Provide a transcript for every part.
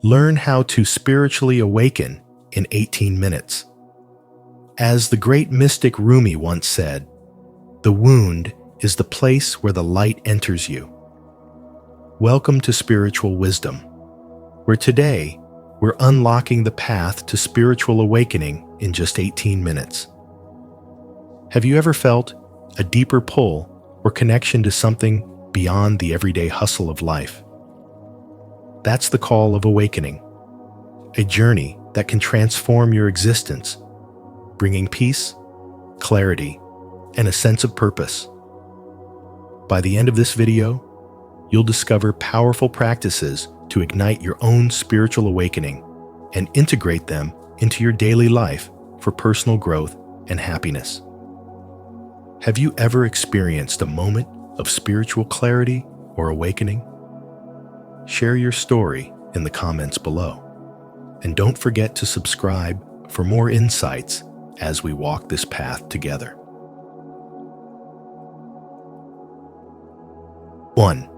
Learn how to spiritually awaken in 18 minutes. As the great mystic Rumi once said, "The wound is the place where the light enters you." Welcome to Spiritual Wisdom, where today we're unlocking the path to spiritual awakening in just 18 minutes. Have you ever felt a deeper pull or connection to something beyond the everyday hustle of life? That's the call of awakening, a journey that can transform your existence, bringing peace, clarity, and a sense of purpose. By the end of this video, you'll discover powerful practices to ignite your own spiritual awakening and integrate them into your daily life for personal growth and happiness. Have you ever experienced a moment of spiritual clarity or awakening? Share your story in the comments below. And don't forget to subscribe for more insights as we walk this path together. 1.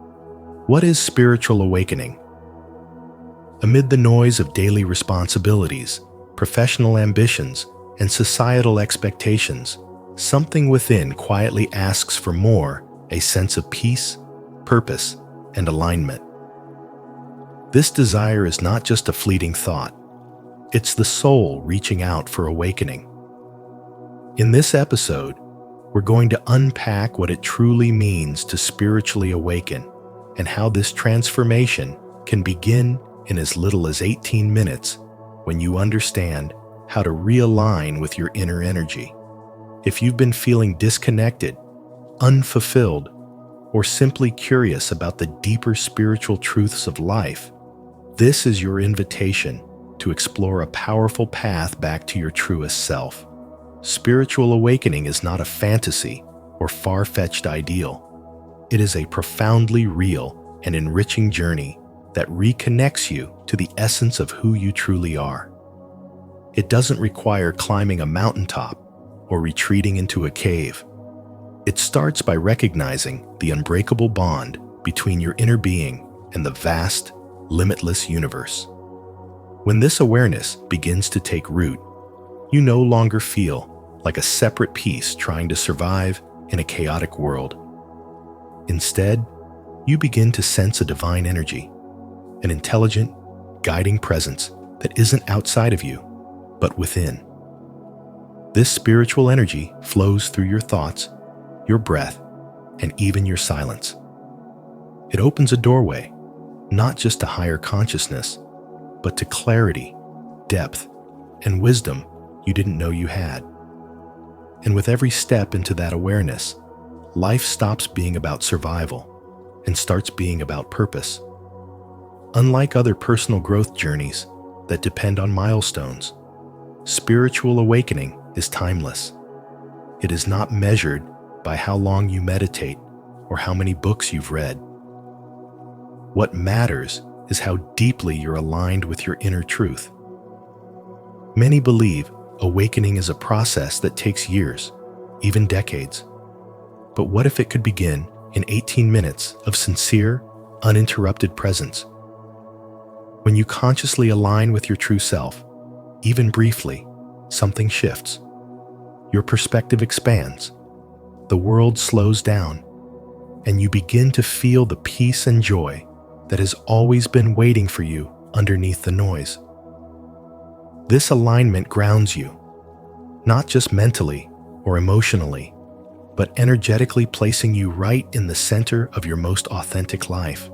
What is spiritual awakening? Amid the noise of daily responsibilities, professional ambitions, and societal expectations, something within quietly asks for more, a sense of peace, purpose, and alignment. This desire is not just a fleeting thought. It's the soul reaching out for awakening. In this episode, we're going to unpack what it truly means to spiritually awaken and how this transformation can begin in as little as 18 minutes when you understand how to realign with your inner energy. If you've been feeling disconnected, unfulfilled, or simply curious about the deeper spiritual truths of life, this is your invitation to explore a powerful path back to your truest self. Spiritual awakening is not a fantasy or far-fetched ideal. It is a profoundly real and enriching journey that reconnects you to the essence of who you truly are. It doesn't require climbing a mountaintop or retreating into a cave. It starts by recognizing the unbreakable bond between your inner being and the vast, limitless universe. When this awareness begins to take root, you no longer feel like a separate piece trying to survive in a chaotic world. Instead, you begin to sense a divine energy, an intelligent, guiding presence that isn't outside of you, but within. This spiritual energy flows through your thoughts, your breath, and even your silence. It opens a doorway, not just to higher consciousness, but to clarity, depth, and wisdom you didn't know you had. And with every step into that awareness, life stops being about survival and starts being about purpose. Unlike other personal growth journeys that depend on milestones, spiritual awakening is timeless. It is not measured by how long you meditate or how many books you've read. What matters is how deeply you're aligned with your inner truth. Many believe awakening is a process that takes years, even decades. But what if it could begin in 18 minutes of sincere, uninterrupted presence? When you consciously align with your true self, even briefly, something shifts. Your perspective expands, the world slows down, and you begin to feel the peace and joy that has always been waiting for you underneath the noise. This alignment grounds you, not just mentally or emotionally, but energetically placing you right in the center of your most authentic life.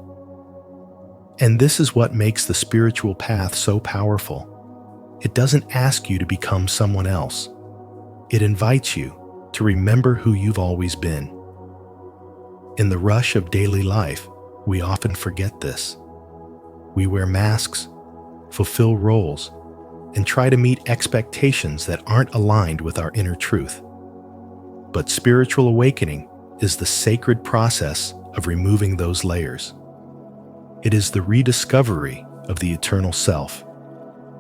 And this is what makes the spiritual path so powerful. It doesn't ask you to become someone else. It invites you to remember who you've always been. In the rush of daily life, we often forget this. We wear masks, fulfill roles, and try to meet expectations that aren't aligned with our inner truth. But spiritual awakening is the sacred process of removing those layers. It is the rediscovery of the eternal self,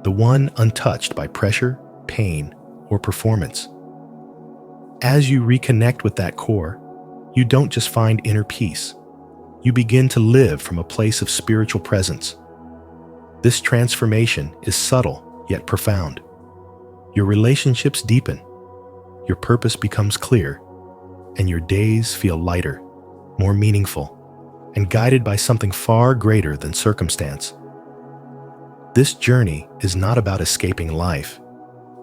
the one untouched by pressure, pain, or performance. As you reconnect with that core, you don't just find inner peace. You begin to live from a place of spiritual presence. This transformation is subtle yet profound. Your relationships deepen, your purpose becomes clear, and your days feel lighter, more meaningful, and guided by something far greater than circumstance. This journey is not about escaping life.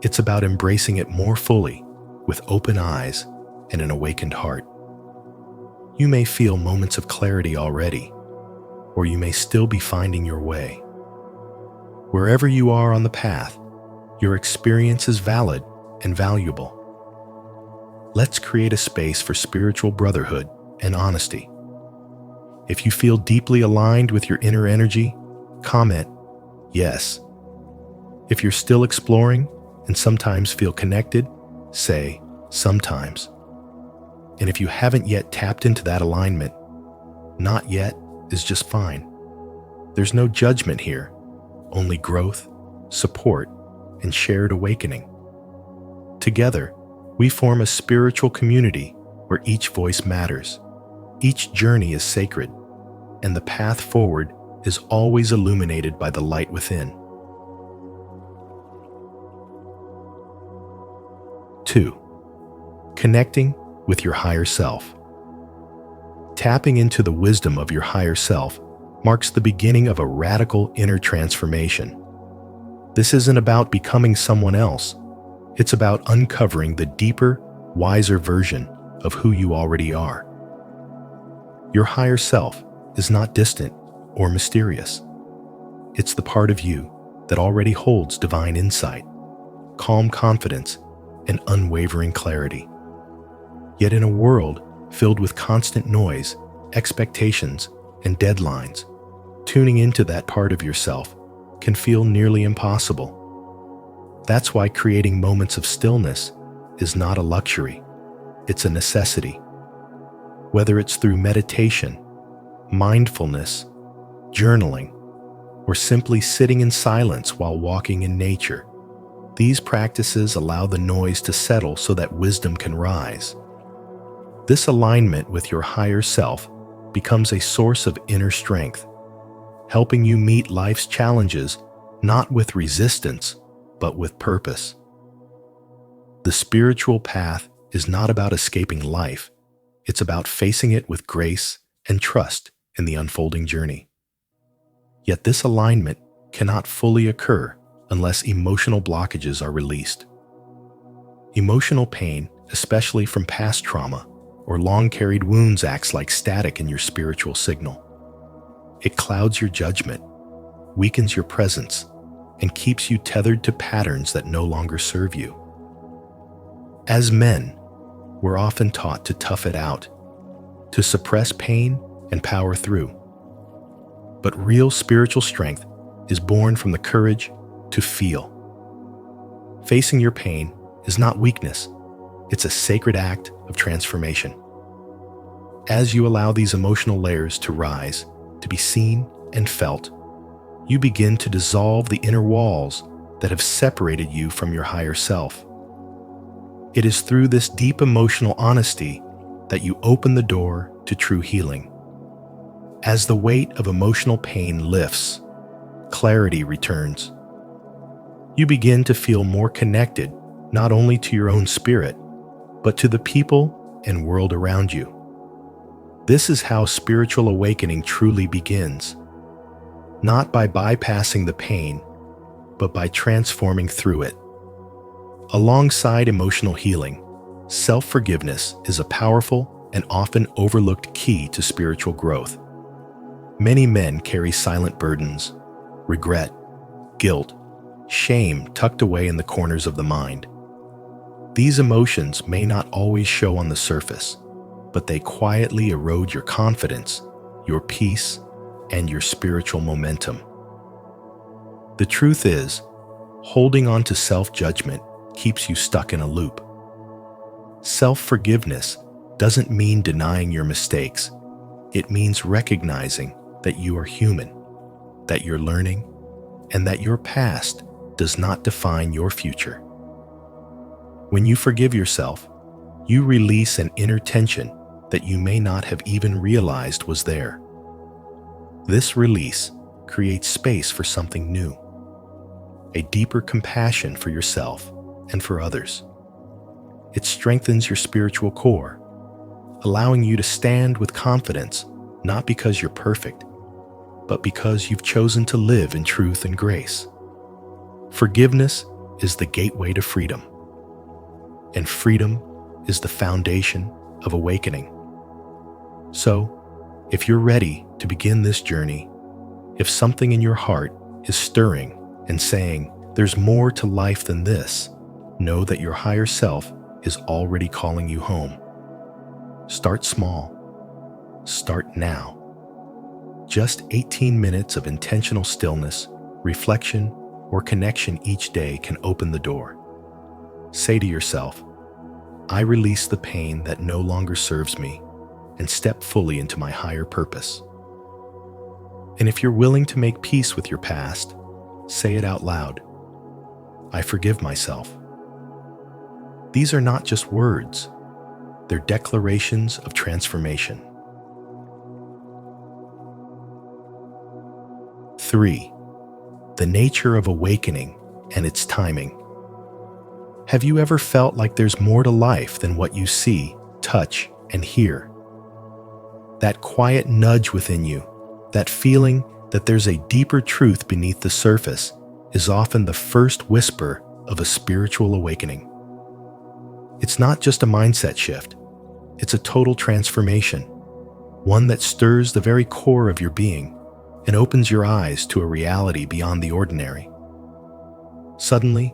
It's about embracing it more fully, with open eyes and an awakened heart. You may feel moments of clarity already, or you may still be finding your way. Wherever you are on the path, your experience is valid and valuable. Let's create a space for spiritual brotherhood and honesty. If you feel deeply aligned with your inner energy, comment, yes. If you're still exploring and sometimes feel connected, say, sometimes. And if you haven't yet tapped into that alignment, not yet is just fine. There's no judgment here, only growth, support, and shared awakening. Together, we form a spiritual community where each voice matters, each journey is sacred, and the path forward is always illuminated by the light within. 2. Connecting with your higher self. Tapping into the wisdom of your higher self marks the beginning of a radical inner transformation. This isn't about becoming someone else. It's about uncovering the deeper, wiser version of who you already are. Your higher self is not distant or mysterious. It's the part of you that already holds divine insight, calm confidence, and unwavering clarity. Yet in a world filled with constant noise, expectations, and deadlines, tuning into that part of yourself can feel nearly impossible. That's why creating moments of stillness is not a luxury, it's a necessity. Whether it's through meditation, mindfulness, journaling, or simply sitting in silence while walking in nature, these practices allow the noise to settle so that wisdom can rise. This alignment with your higher self becomes a source of inner strength, helping you meet life's challenges not with resistance, but with purpose. The spiritual path is not about escaping life, it's about facing it with grace and trust in the unfolding journey. Yet this alignment cannot fully occur unless emotional blockages are released. Emotional pain, especially from past trauma or long-carried wounds, acts like static in your spiritual signal. It clouds your judgment, weakens your presence, and keeps you tethered to patterns that no longer serve you. As men, we're often taught to tough it out, to suppress pain and power through. But real spiritual strength is born from the courage to feel. Facing your pain is not weakness, it's a sacred act of transformation. As you allow these emotional layers to rise, to be seen and felt, you begin to dissolve the inner walls that have separated you from your higher self. It is through this deep emotional honesty that you open the door to true healing. As the weight of emotional pain lifts, clarity returns. You begin to feel more connected not only to your own spirit, but to the people and world around you. This is how spiritual awakening truly begins. Not by bypassing the pain, but by transforming through it. Alongside emotional healing, self-forgiveness is a powerful and often overlooked key to spiritual growth. Many men carry silent burdens, regret, guilt, shame tucked away in the corners of the mind. These emotions may not always show on the surface, but they quietly erode your confidence, your peace, and your spiritual momentum. The truth is, holding on to self-judgment keeps you stuck in a loop. Self-forgiveness doesn't mean denying your mistakes. It means recognizing that you are human, that you're learning, and that your past does not define your future. When you forgive yourself, you release an inner tension that you may not have even realized was there. This release creates space for something new, a deeper compassion for yourself and for others. It strengthens your spiritual core, allowing you to stand with confidence, not because you're perfect, but because you've chosen to live in truth and grace. Forgiveness is the gateway to freedom, and freedom is the foundation of awakening. So, if you're ready to begin this journey, if something in your heart is stirring and saying, "There's more to life than this," know that your higher self is already calling you home. Start small. Start now. Just 18 minutes of intentional stillness, reflection, or connection each day can open the door. Say to yourself, "I release the pain that no longer serves me and step fully into my higher purpose." And if you're willing to make peace with your past, say it out loud. "I forgive myself." These are not just words, they're declarations of transformation. 3. The nature of awakening and its timing. Have you ever felt like there's more to life than what you see, touch, and hear? That quiet nudge within you, that feeling that there's a deeper truth beneath the surface, is often the first whisper of a spiritual awakening. It's not just a mindset shift, it's a total transformation, one that stirs the very core of your being and opens your eyes to a reality beyond the ordinary. Suddenly,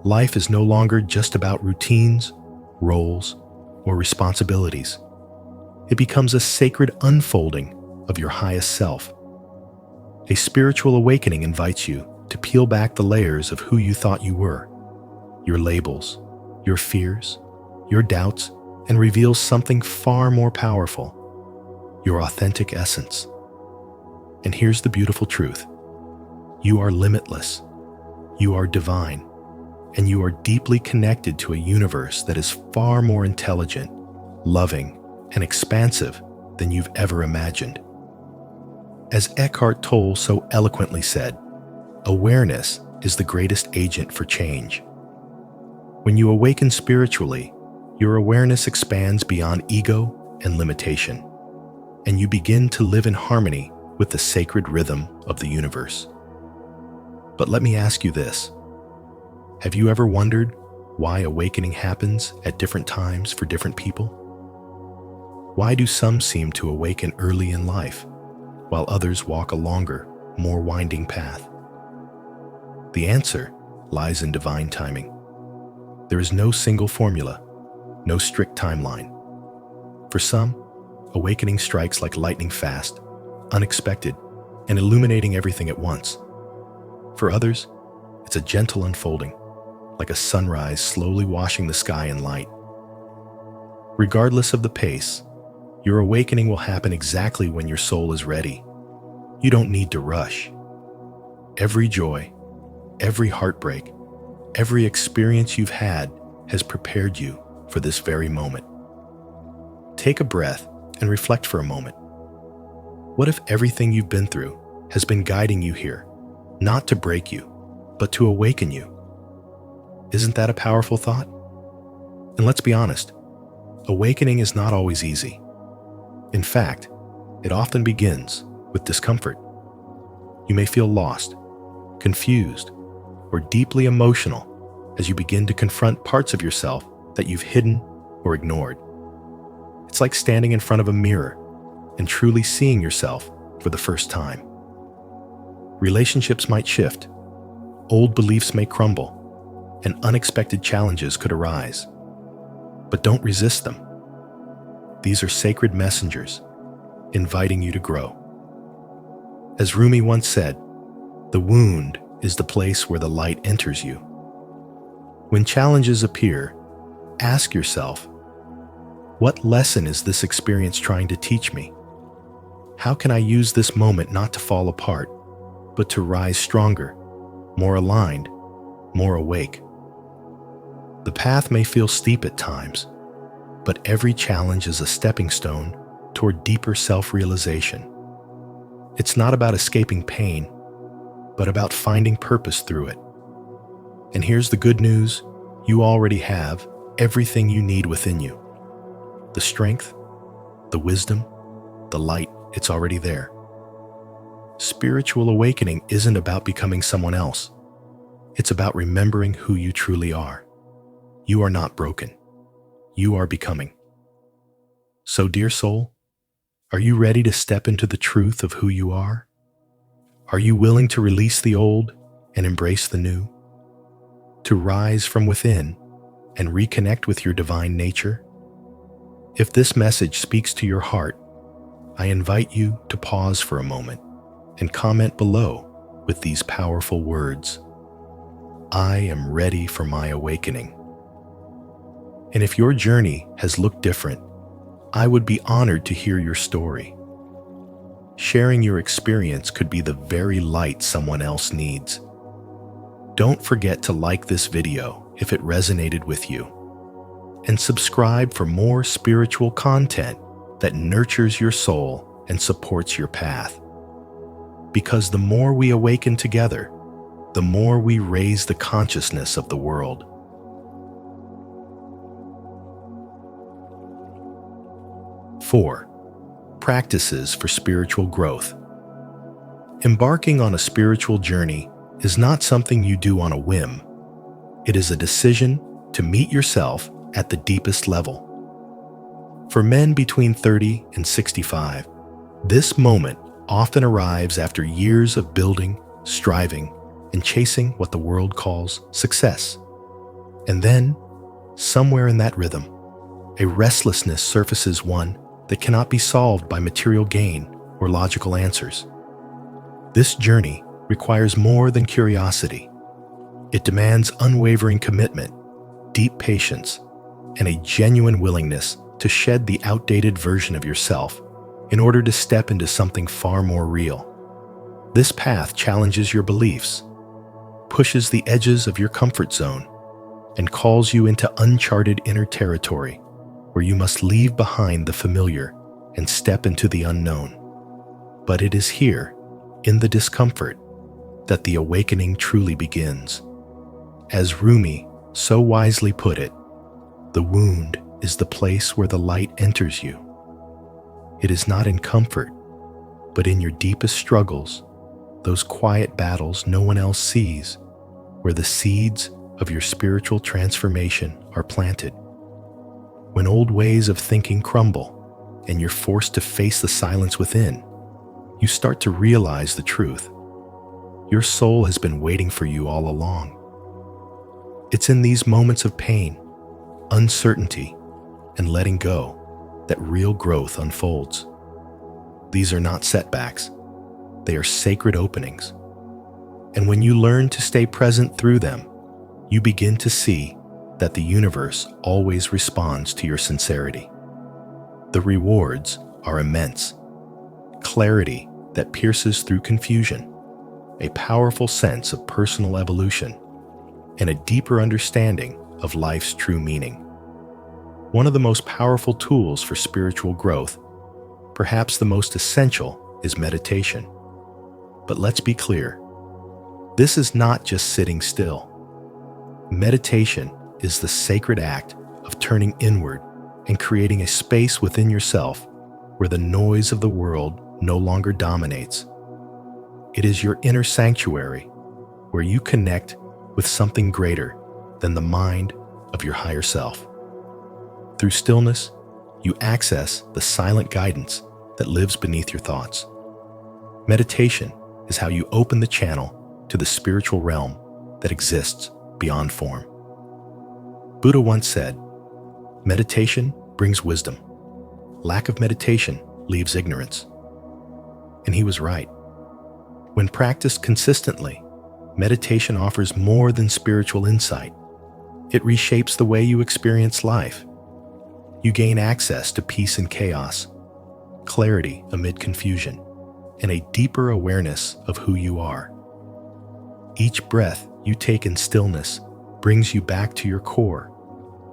life is no longer just about routines, roles, or responsibilities. It becomes a sacred unfolding of your highest self. A spiritual awakening invites you to peel back the layers of who you thought you were, your labels, your fears, your doubts, and reveals something far more powerful, your authentic essence. And here's the beautiful truth. You are limitless, you are divine, and you are deeply connected to a universe that is far more intelligent, loving, and expansive than you've ever imagined. As Eckhart Tolle so eloquently said, awareness is the greatest agent for change. When you awaken spiritually, your awareness expands beyond ego and limitation, and you begin to live in harmony with the sacred rhythm of the universe. But let me ask you this. Have you ever wondered why awakening happens at different times for different people? Why do some seem to awaken early in life, while others walk a longer, more winding path? The answer lies in divine timing. There is no single formula, no strict timeline. For some, awakening strikes like lightning fast, unexpected, and illuminating everything at once. For others, it's a gentle unfolding, like a sunrise slowly washing the sky in light. Regardless of the pace, your awakening will happen exactly when your soul is ready. You don't need to rush. Every joy, every heartbreak, every experience you've had has prepared you for this very moment. Take a breath and reflect for a moment. What if everything you've been through has been guiding you here, not to break you, but to awaken you? Isn't that a powerful thought? And let's be honest, awakening is not always easy. In fact, it often begins with discomfort. You may feel lost, confused, or deeply emotional as you begin to confront parts of yourself that you've hidden or ignored. It's like standing in front of a mirror and truly seeing yourself for the first time. Relationships might shift, old beliefs may crumble, and unexpected challenges could arise. But don't resist them. These are sacred messengers, inviting you to grow. As Rumi once said, the wound is the place where the light enters you. When challenges appear, ask yourself, what lesson is this experience trying to teach me? How can I use this moment not to fall apart, but to rise stronger, more aligned, more awake? The path may feel steep at times, but every challenge is a stepping stone toward deeper self-realization. It's not about escaping pain, but about finding purpose through it. And here's the good news: you already have everything you need within you. The strength, the wisdom, the light, it's already there. Spiritual awakening isn't about becoming someone else. It's about remembering who you truly are. You are not broken. You are becoming. So, dear soul, are you ready to step into the truth of who you are? Are you willing to release the old and embrace the new? To rise from within and reconnect with your divine nature? If this message speaks to your heart, I invite you to pause for a moment and comment below with these powerful words: I am ready for my awakening. And if your journey has looked different, I would be honored to hear your story. Sharing your experience could be the very light someone else needs. Don't forget to like this video if it resonated with you, and subscribe for more spiritual content that nurtures your soul and supports your path. Because the more we awaken together, the more we raise the consciousness of the world. Four, practices for spiritual growth. Embarking on a spiritual journey is not something you do on a whim. It is a decision to meet yourself at the deepest level. For men between 30 and 65, this moment often arrives after years of building, striving, and chasing what the world calls success. And then, somewhere in that rhythm, a restlessness surfaces, one that cannot be solved by material gain or logical answers. This journey requires more than curiosity. It demands unwavering commitment, deep patience, and a genuine willingness to shed the outdated version of yourself in order to step into something far more real. This path challenges your beliefs, pushes the edges of your comfort zone, and calls you into uncharted inner territory where you must leave behind the familiar and step into the unknown. But it is here, in the discomfort, that the awakening truly begins. As Rumi so wisely put it, the wound is the place where the light enters you. It is not in comfort, but in your deepest struggles, those quiet battles no one else sees, where the seeds of your spiritual transformation are planted. When old ways of thinking crumble and you're forced to face the silence within, you start to realize the truth. Your soul has been waiting for you all along. It's in these moments of pain, uncertainty, and letting go that real growth unfolds. These are not setbacks. They are sacred openings. And when you learn to stay present through them, you begin to see that the universe always responds to your sincerity. The rewards are immense. Clarity that pierces through confusion, a powerful sense of personal evolution, and a deeper understanding of life's true meaning. One of the most powerful tools for spiritual growth, perhaps the most essential, is meditation. But let's be clear, this is not just sitting still. Meditation is the sacred act of turning inward and creating a space within yourself where the noise of the world no longer dominates. It is your inner sanctuary where you connect with something greater than the mind of your higher self. Through stillness, you access the silent guidance that lives beneath your thoughts. Meditation is how you open the channel to the spiritual realm that exists beyond form. Buddha once said, "Meditation brings wisdom. Lack of meditation leaves ignorance." And he was right. When practiced consistently, meditation offers more than spiritual insight. It reshapes the way you experience life. You gain access to peace in chaos, clarity amid confusion, and a deeper awareness of who you are. Each breath you take in stillness brings you back to your core,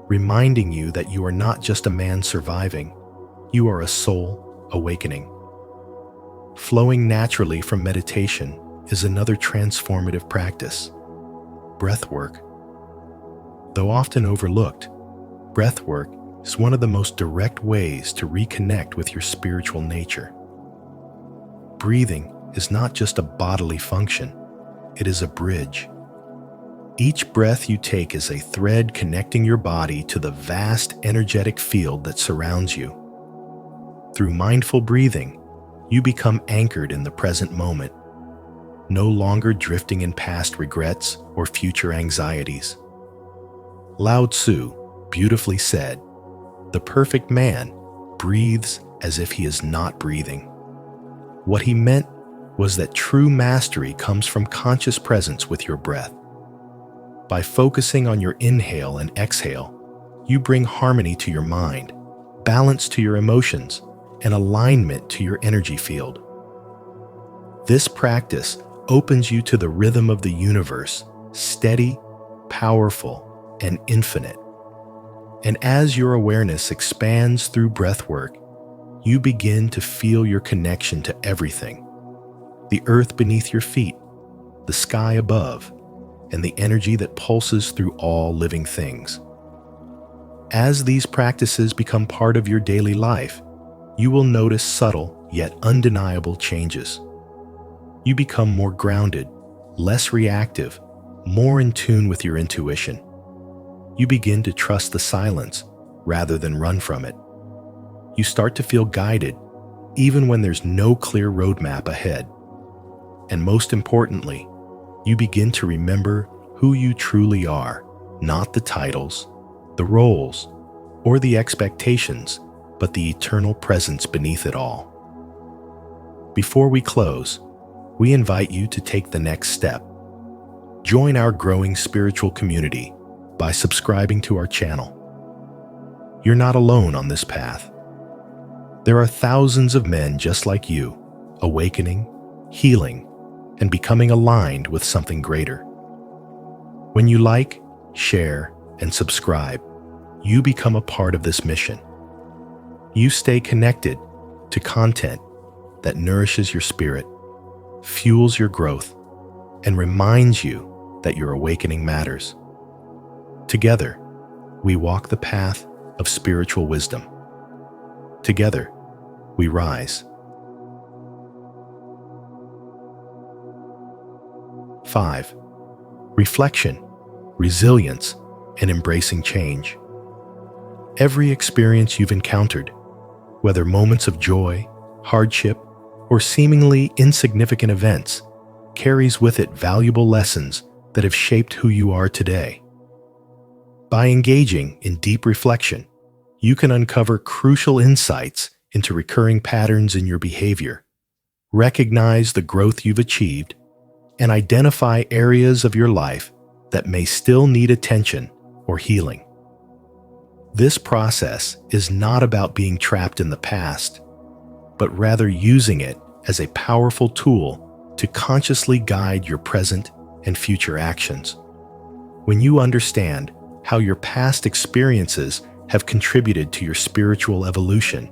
reminding you that you are not just a man surviving, you are a soul awakening. Flowing naturally from meditation is another transformative practice, breath work. Though often overlooked, breath work is one of the most direct ways to reconnect with your spiritual nature. Breathing is not just a bodily function, it is a bridge. Each breath you take is a thread connecting your body to the vast energetic field that surrounds you. Through mindful breathing, you become anchored in the present moment, no longer drifting in past regrets or future anxieties. Lao Tzu beautifully said, "The perfect man breathes as if he is not breathing." What he meant was that true mastery comes from conscious presence with your breath. By focusing on your inhale and exhale, you bring harmony to your mind, balance to your emotions, and alignment to your energy field. This practice opens you to the rhythm of the universe, steady, powerful, and infinite. And as your awareness expands through breath work, you begin to feel your connection to everything: the earth beneath your feet, the sky above, and the energy that pulses through all living things. As these practices become part of your daily life, you will notice subtle yet undeniable changes. You become more grounded, less reactive, more in tune with your intuition. You begin to trust the silence rather than run from it. You start to feel guided even when there's no clear roadmap ahead. And most importantly, you begin to remember who you truly are, not the titles, the roles, or the expectations, but the eternal presence beneath it all. Before we close, we invite you to take the next step. Join our growing spiritual community by subscribing to our channel. You're not alone on this path. There are thousands of men just like you, awakening, healing, and becoming aligned with something greater. When you like, share, and subscribe, you become a part of this mission. You stay connected to content that nourishes your spirit, fuels your growth, and reminds you that your awakening matters. Together, we walk the path of spiritual wisdom. Together, we rise. 5. Reflection, resilience, and embracing change. Every experience you've encountered, whether moments of joy, hardship, or seemingly insignificant events, carries with it valuable lessons that have shaped who you are today. By engaging in deep reflection, you can uncover crucial insights into recurring patterns in your behavior, recognize the growth you've achieved, and identify areas of your life that may still need attention or healing. This process is not about being trapped in the past, but rather using it as a powerful tool to consciously guide your present and future actions. When you understand how your past experiences have contributed to your spiritual evolution,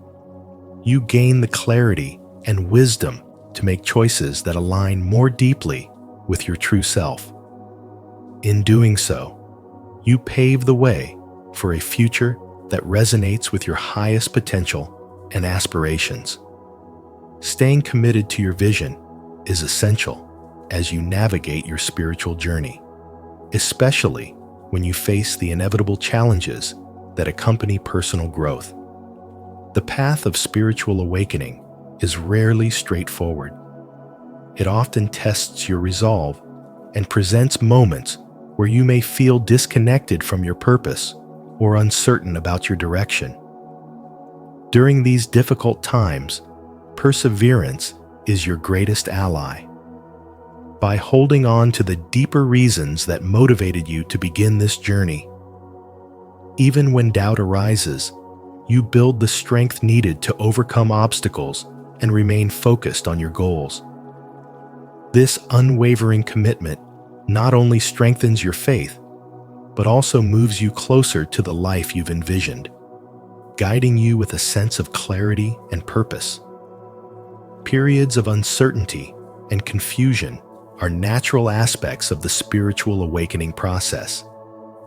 you gain the clarity and wisdom to make choices that align more deeply with your true self. In doing so, you pave the way for a future that resonates with your highest potential and aspirations. Staying committed to your vision is essential as you navigate your spiritual journey, especially when you face the inevitable challenges that accompany personal growth. The path of spiritual awakening is rarely straightforward. It often tests your resolve and presents moments where you may feel disconnected from your purpose or uncertain about your direction. During these difficult times, perseverance is your greatest ally. By holding on to the deeper reasons that motivated you to begin this journey, even when doubt arises, you build the strength needed to overcome obstacles and remain focused on your goals. This unwavering commitment not only strengthens your faith, but also moves you closer to the life you've envisioned, guiding you with a sense of clarity and purpose. Periods of uncertainty and confusion are natural aspects of the spiritual awakening process,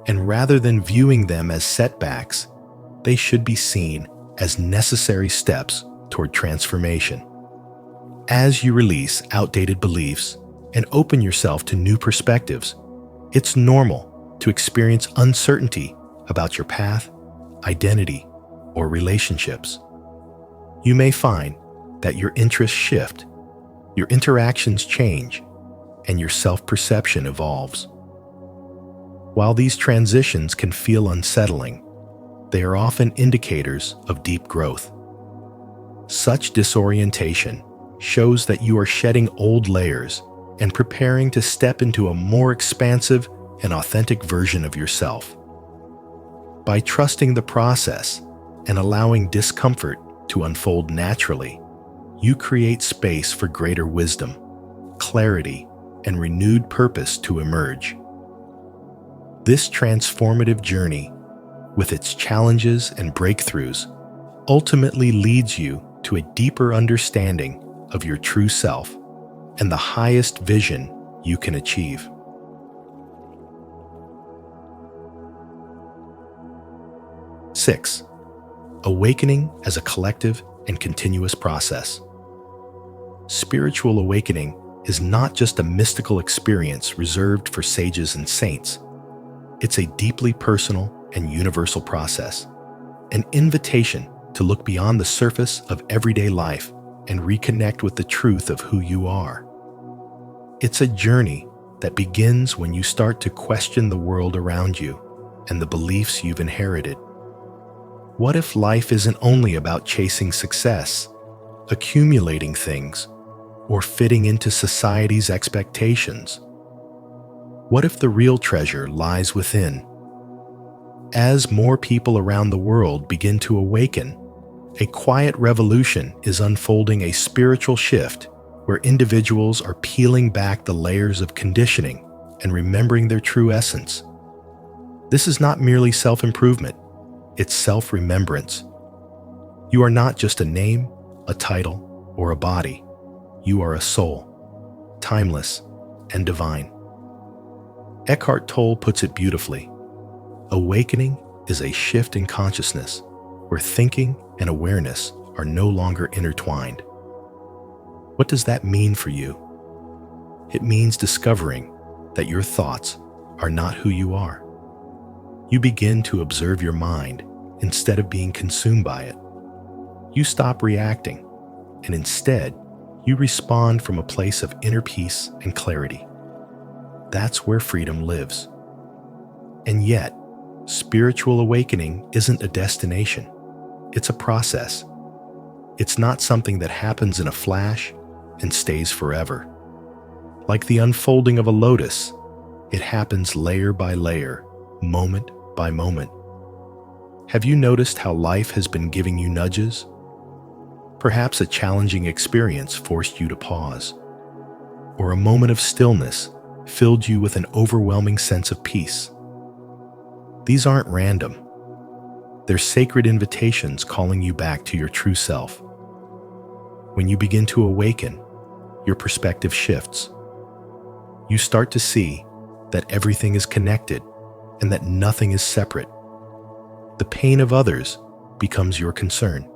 and rather than viewing them as setbacks, they should be seen as necessary steps toward transformation. As you release outdated beliefs and open yourself to new perspectives, it's normal to experience uncertainty about your path, identity, or relationships. You may find that your interests shift, your interactions change, and your self-perception evolves. While these transitions can feel unsettling, they are often indicators of deep growth. Such disorientation shows that you are shedding old layers and preparing to step into a more expansive and authentic version of yourself. By trusting the process and allowing discomfort to unfold naturally, you create space for greater wisdom, clarity, and renewed purpose to emerge. This transformative journey, with its challenges and breakthroughs, ultimately leads you to a deeper understanding of your true self and the highest vision you can achieve. Six, awakening as a collective and continuous process. Spiritual awakening is not just a mystical experience reserved for sages and saints. It's a deeply personal and universal process, an invitation to look beyond the surface of everyday life and reconnect with the truth of who you are. It's a journey that begins when you start to question the world around you and the beliefs you've inherited. What if life isn't only about chasing success, accumulating things, or fitting into society's expectations? What if the real treasure lies within? As more people around the world begin to awaken, a quiet revolution is unfolding, a spiritual shift where individuals are peeling back the layers of conditioning and remembering their true essence. This is not merely self-improvement, it's self-remembrance. You are not just a name, a title, or a body. You are a soul, timeless and divine. Eckhart Tolle puts it beautifully. Awakening is a shift in consciousness where thinking and awareness are no longer intertwined. What does that mean for you? It means discovering that your thoughts are not who you are. You begin to observe your mind instead of being consumed by it. You stop reacting, and instead, you respond from a place of inner peace and clarity. That's where freedom lives. And yet, spiritual awakening isn't a destination. It's a process. It's not something that happens in a flash and stays forever. Like the unfolding of a lotus, it happens layer by layer, moment by moment. Have you noticed how life has been giving you nudges? Perhaps a challenging experience forced you to pause, or a moment of stillness filled you with an overwhelming sense of peace. These aren't random. They're sacred invitations calling you back to your true self. When you begin to awaken, your perspective shifts. You start to see that everything is connected and that nothing is separate. The pain of others becomes your concern.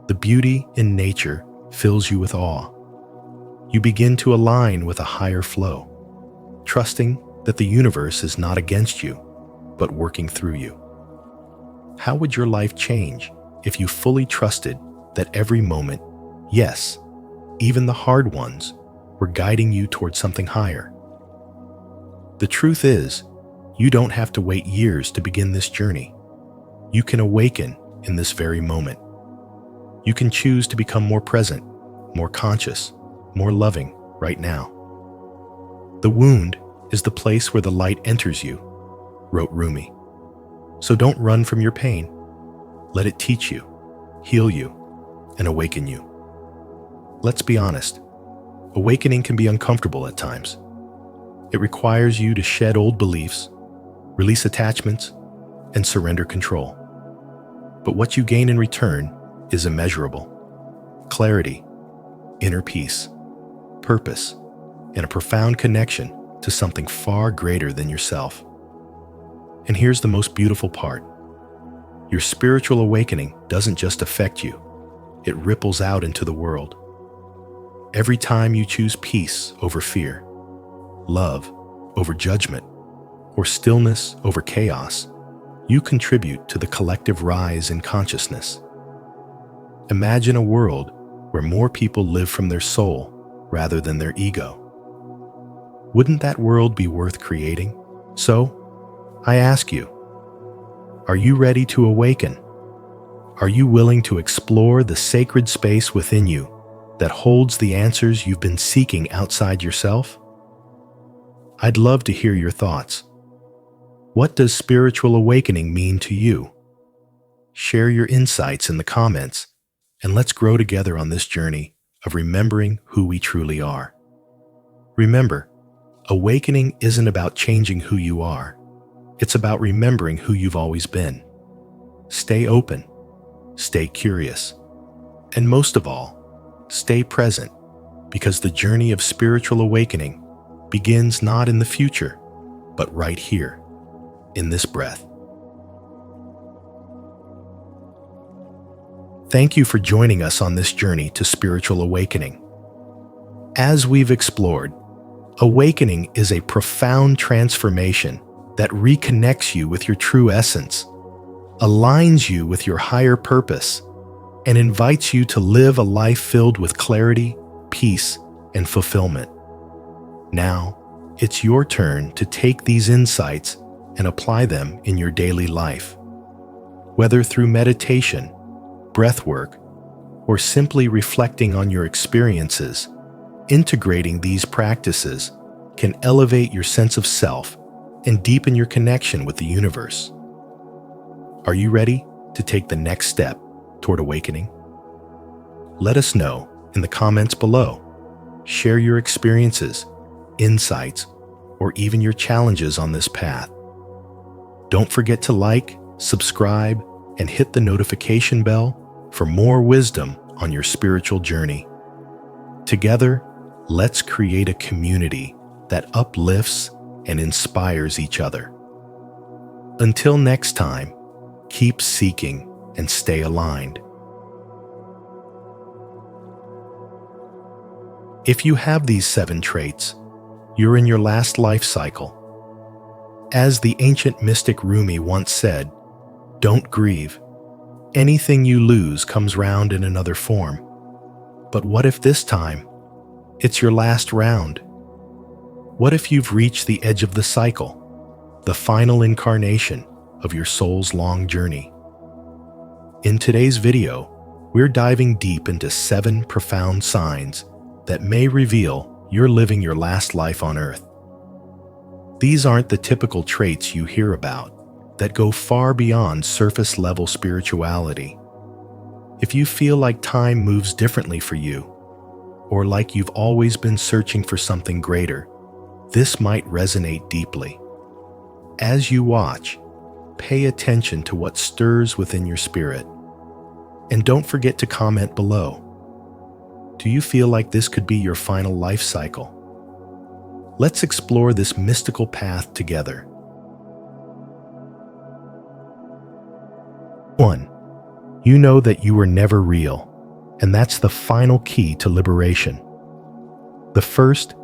The beauty in nature fills you with awe. You begin to align with a higher flow, trusting that the universe is not against you, but working through you. How would your life change if you fully trusted that every moment, yes, even the hard ones, were guiding you towards something higher? The truth is, you don't have to wait years to begin this journey. You can awaken in this very moment. You can choose to become more present, more conscious, more loving right now. The wound is the place where the light enters you, wrote Rumi. So don't run from your pain. Let it teach you, heal you, and awaken you. Let's be honest. Awakening can be uncomfortable at times. It requires you to shed old beliefs, release attachments, and surrender control. But what you gain in return is immeasurable. Clarity, inner peace, purpose, and a profound connection to something far greater than yourself. And here's the most beautiful part. Your spiritual awakening doesn't just affect you, it ripples out into the world. Every time you choose peace over fear, love over judgment, or stillness over chaos, you contribute to the collective rise in consciousness. Imagine a world where more people live from their soul rather than their ego. Wouldn't that world be worth creating? So, I ask you, are you ready to awaken? Are you willing to explore the sacred space within you that holds the answers you've been seeking outside yourself? I'd love to hear your thoughts. What does spiritual awakening mean to you? Share your insights in the comments, and let's grow together on this journey of remembering who we truly are. Remember, awakening isn't about changing who you are. It's about remembering who you've always been. Stay open, stay curious, and most of all, stay present, because the journey of spiritual awakening begins not in the future, but right here, in this breath. Thank you for joining us on this journey to spiritual awakening. As we've explored, awakening is a profound transformation that reconnects you with your true essence, aligns you with your higher purpose, and invites you to live a life filled with clarity, peace, and fulfillment. Now, it's your turn to take these insights and apply them in your daily life. Whether through meditation, breathwork, or simply reflecting on your experiences, integrating these practices can elevate your sense of self and deepen your connection with the universe. Are you ready to take the next step toward awakening? Let us know in the comments below. Share your experiences, insights, or even your challenges on this path. Don't forget to like, subscribe, and hit the notification bell for more wisdom on your spiritual journey. Together, let's create a community that uplifts and inspires each other. Until next time, keep seeking and stay aligned. If you have these 7 traits, you're in your last life cycle. As the ancient mystic Rumi once said, "Don't grieve. Anything you lose comes round in another form." But what if this time, it's your last round? What if you've reached the edge of the cycle, the final incarnation of your soul's long journey? In today's video, we're diving deep into 7 profound signs that may reveal you're living your last life on Earth. These aren't the typical traits you hear about that go far beyond surface-level spirituality. If you feel like time moves differently for you, or like you've always been searching for something greater, this might resonate deeply. As you watch, pay attention to what stirs within your spirit. And don't forget to comment below. Do you feel like this could be your final life cycle? Let's explore this mystical path together. 1. You know that you were never real, and that's the final key to liberation. The first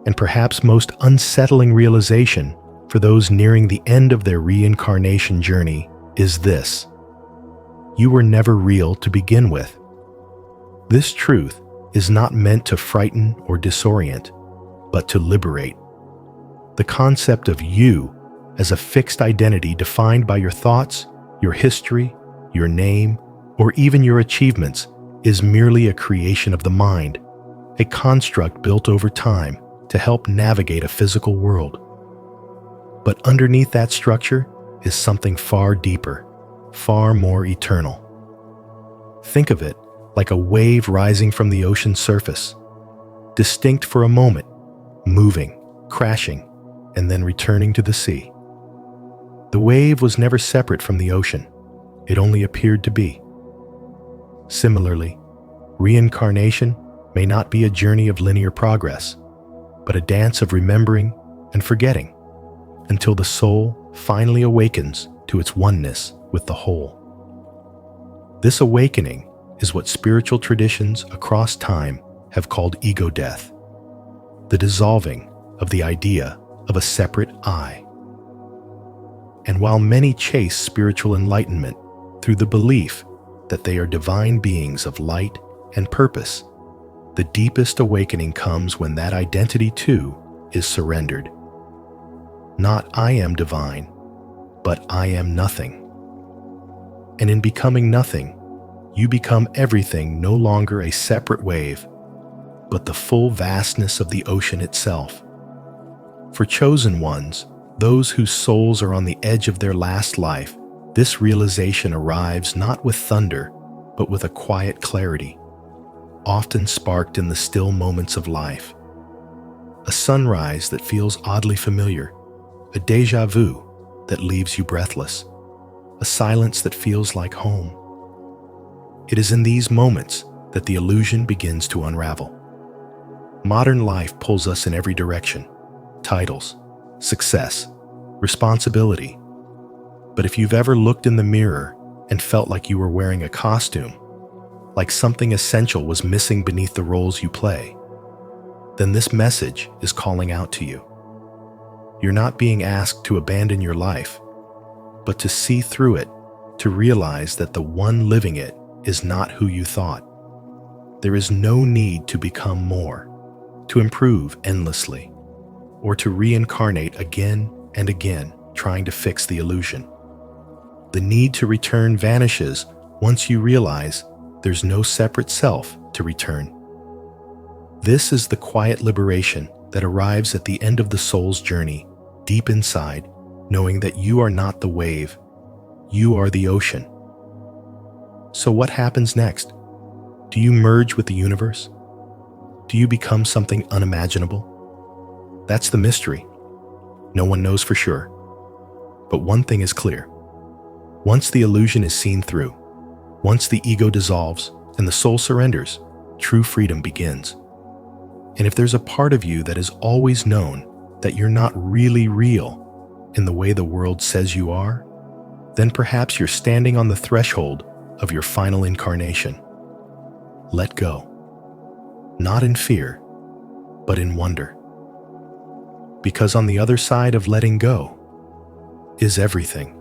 and perhaps most unsettling realization for those nearing the end of their reincarnation journey is this: you were never real to begin with. This truth is not meant to frighten or disorient, but to liberate. The concept of you as a fixed identity defined by your thoughts, your history, your name, or even your achievements is merely a creation of the mind, a construct built over time to help navigate a physical world. But underneath that structure is something far deeper, far more eternal. Think of it like a wave rising from the ocean's surface, distinct for a moment, moving, crashing, and then returning to the sea. The wave was never separate from the ocean. It only appeared to be. Similarly, reincarnation may not be a journey of linear progress, but a dance of remembering and forgetting until the soul finally awakens to its oneness with the whole. This awakening is what spiritual traditions across time have called ego death, the dissolving of the idea of a separate I. And while many chase spiritual enlightenment through the belief that they are divine beings of light and purpose, the deepest awakening comes when that identity too is surrendered. Not I am divine, but I am nothing. And in becoming nothing, you become everything, no longer a separate wave, but the full vastness of the ocean itself. For chosen ones, those whose souls are on the edge of their last life, this realization arrives not with thunder, but with a quiet clarity, often sparked in the still moments of life. A sunrise that feels oddly familiar, a déjà vu that leaves you breathless, a silence that feels like home. It is in these moments that the illusion begins to unravel. Modern life pulls us in every direction: titles, success, responsibility. But if you've ever looked in the mirror and felt like you were wearing a costume, like something essential was missing beneath the roles you play, then this message is calling out to you. You're not being asked to abandon your life, but to see through it, to realize that the one living it is not who you thought. There is no need to become more, to improve endlessly, or to reincarnate again and again, trying to fix the illusion. The need to return vanishes once you realize there's no separate self to return. This is the quiet liberation that arrives at the end of the soul's journey, deep inside, knowing that you are not the wave, you are the ocean. So what happens next? Do you merge with the universe? Do you become something unimaginable? That's the mystery. No one knows for sure. But one thing is clear. Once the illusion is seen through, once the ego dissolves and the soul surrenders, true freedom begins. And if there's a part of you that has always known that you're not really real in the way the world says you are, then perhaps you're standing on the threshold of your final incarnation. Let go. Not in fear, but in wonder. Because on the other side of letting go is everything.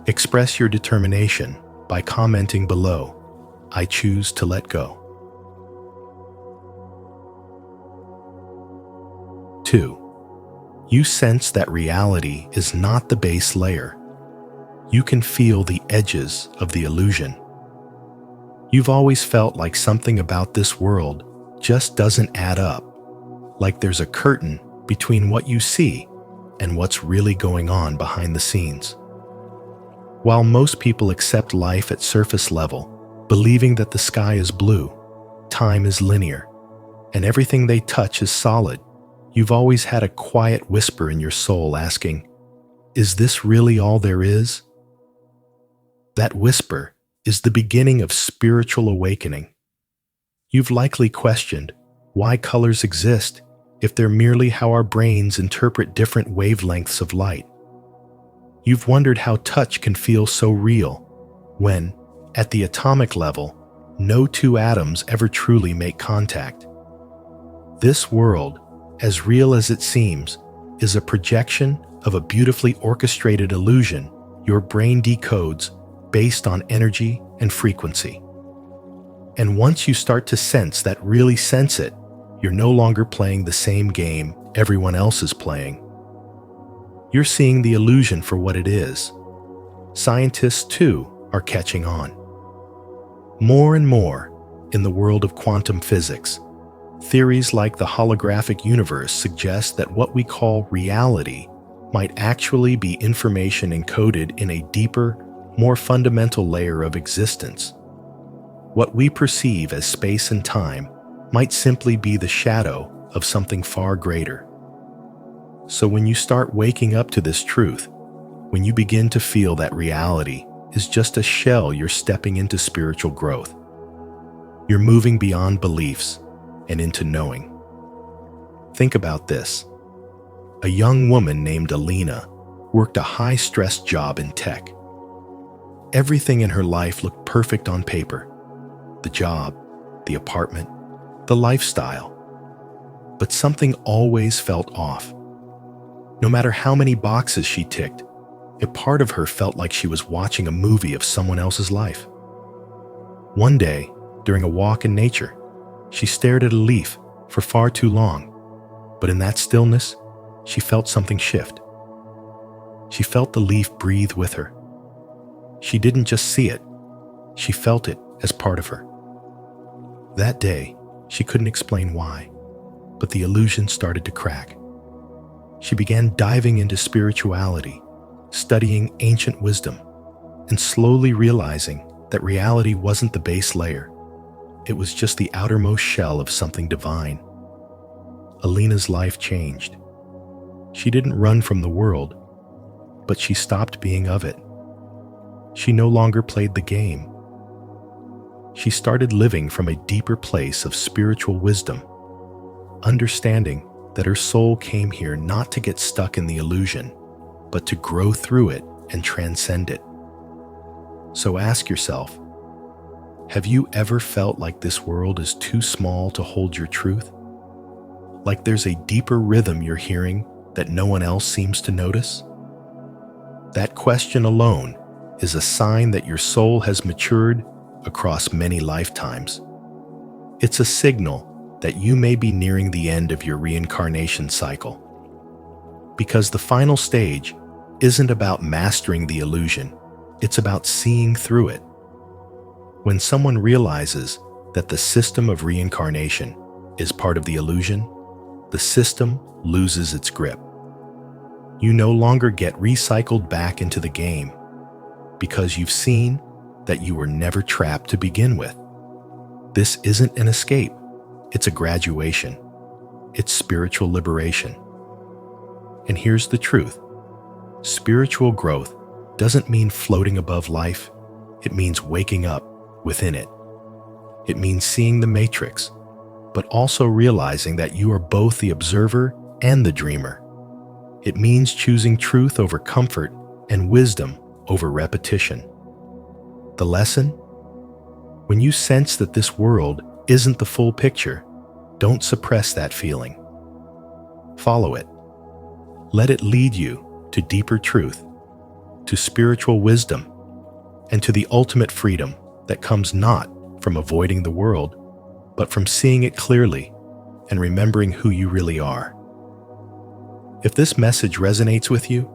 Express your determination by commenting below, "I choose to let go." 2. You sense that reality is not the base layer. You can feel the edges of the illusion. You've always felt like something about this world just doesn't add up, like there's a curtain between what you see and what's really going on behind the scenes. While most people accept life at surface level, believing that the sky is blue, time is linear, and everything they touch is solid, you've always had a quiet whisper in your soul asking, "Is this really all there is?" That whisper is the beginning of spiritual awakening. You've likely questioned why colors exist if they're merely how our brains interpret different wavelengths of light. You've wondered how touch can feel so real when, at the atomic level, no two atoms ever truly make contact. This world, as real as it seems, is a projection of a beautifully orchestrated illusion your brain decodes based on energy and frequency. And once you start to sense that really sense it, you're no longer playing the same game everyone else is playing. You're seeing the illusion for what it is. Scientists, too, are catching on. More and more, in the world of quantum physics, theories like the holographic universe suggest that what we call reality might actually be information encoded in a deeper, more fundamental layer of existence. What we perceive as space and time might simply be the shadow of something far greater. So when you start waking up to this truth, when you begin to feel that reality is just a shell, you're stepping into spiritual growth. You're moving beyond beliefs and into knowing. Think about this. A young woman named Alina worked a high-stress job in tech. Everything in her life looked perfect on paper. The job, the apartment, the lifestyle. But something always felt off. No matter how many boxes she ticked, a part of her felt like she was watching a movie of someone else's life. One day, during a walk in nature, she stared at a leaf for far too long, but in that stillness, she felt something shift. She felt the leaf breathe with her. She didn't just see it, she felt it as part of her. That day, she couldn't explain why, but the illusion started to crack. She began diving into spirituality, studying ancient wisdom, and slowly realizing that reality wasn't the base layer. It was just the outermost shell of something divine. Alina's life changed. She didn't run from the world, but she stopped being of it. She no longer played the game. She started living from a deeper place of spiritual wisdom, understanding that her soul came here not to get stuck in the illusion, but to grow through it and transcend it. So ask yourself, have you ever felt like this world is too small to hold your truth? Like there's a deeper rhythm you're hearing that no one else seems to notice? That question alone is a sign that your soul has matured across many lifetimes. It's a signal that you may be nearing the end of your reincarnation cycle. Because the final stage isn't about mastering the illusion, it's about seeing through it. When someone realizes that the system of reincarnation is part of the illusion, the system loses its grip. You no longer get recycled back into the game because you've seen that you were never trapped to begin with. This isn't an escape, it's a graduation. It's spiritual liberation. And here's the truth. Spiritual growth doesn't mean floating above life, it means waking up within it. It means seeing the matrix, but also realizing that you are both the observer and the dreamer. It means choosing truth over comfort and wisdom over repetition. The lesson? When you sense that this world isn't the full picture, don't suppress that feeling. Follow it. Let it lead you to deeper truth, to spiritual wisdom, and to the ultimate freedom that comes not from avoiding the world, but from seeing it clearly and remembering who you really are. If this message resonates with you,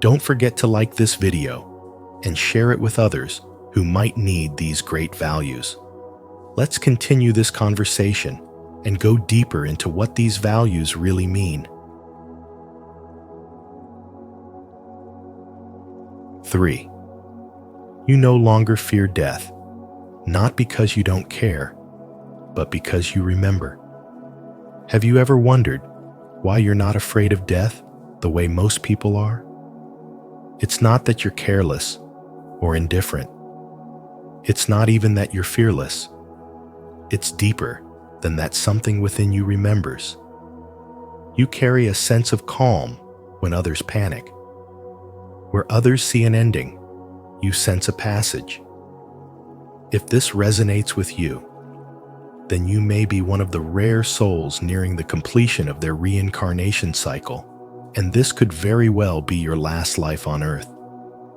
don't forget to like this video and share it with others who might need these great values. Let's continue this conversation and go deeper into what these values really mean. 3. You no longer fear death, not because you don't care, but because you remember. Have you ever wondered why you're not afraid of death the way most people are? It's not that you're careless or indifferent. It's not even that you're fearless. It's deeper than that something within you remembers. You carry a sense of calm when others panic. Where others see an ending, you sense a passage. If this resonates with you, then you may be one of the rare souls nearing the completion of their reincarnation cycle, and this could very well be your last life on Earth.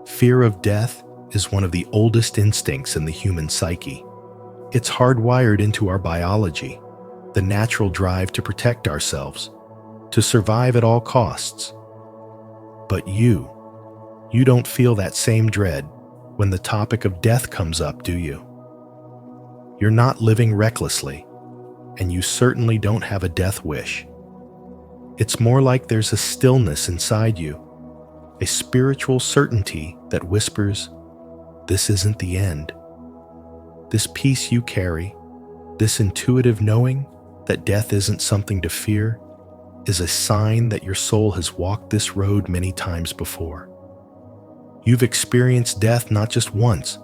Fear of death is one of the oldest instincts in the human psyche. It's hardwired into our biology, the natural drive to protect ourselves, to survive at all costs. But you don't feel that same dread when the topic of death comes up, do you? You're not living recklessly, and you certainly don't have a death wish. It's more like there's a stillness inside you, a spiritual certainty that whispers, "This isn't the end." This peace you carry, this intuitive knowing that death isn't something to fear, is a sign that your soul has walked this road many times before. You've experienced death not just once,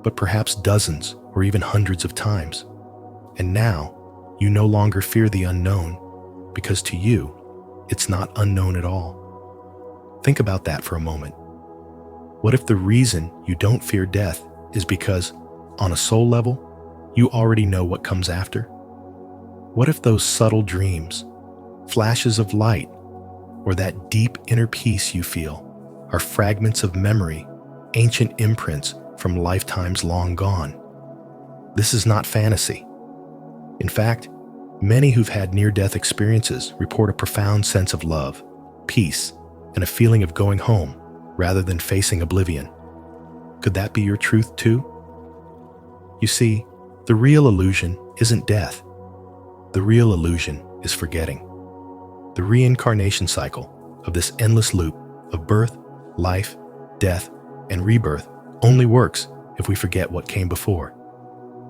but perhaps dozens or even hundreds of times. And now, you no longer fear the unknown because to you, it's not unknown at all. Think about that for a moment. What if the reason you don't fear death is because, on a soul level, you already know what comes after? What if those subtle dreams, flashes of light, or that deep inner peace you feel are fragments of memory, ancient imprints from lifetimes long gone? This is not fantasy. In fact, many who've had near-death experiences report a profound sense of love, peace, and a feeling of going home rather than facing oblivion. Could that be your truth too? You see, the real illusion isn't death. The real illusion is forgetting. The reincarnation cycle of this endless loop of birth, life, death, and rebirth only works if we forget what came before.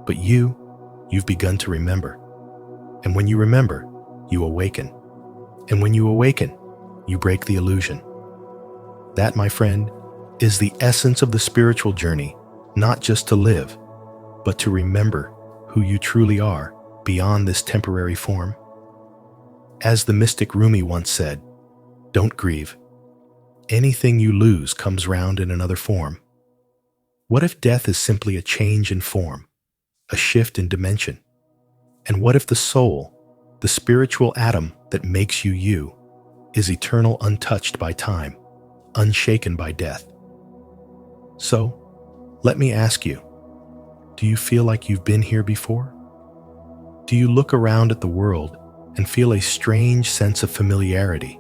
But you've begun to remember. And when you remember, you awaken. And when you awaken, you break the illusion. That, my friend, is the essence of the spiritual journey, not just to live, but to remember who you truly are beyond this temporary form. As the mystic Rumi once said, don't grieve. Anything you lose comes round in another form. What if death is simply a change in form, a shift in dimension? And what if the soul, the spiritual atom that makes you you, is eternal, untouched by time, unshaken by death? So, let me ask you, do you feel like you've been here before? Do you look around at the world and feel a strange sense of familiarity,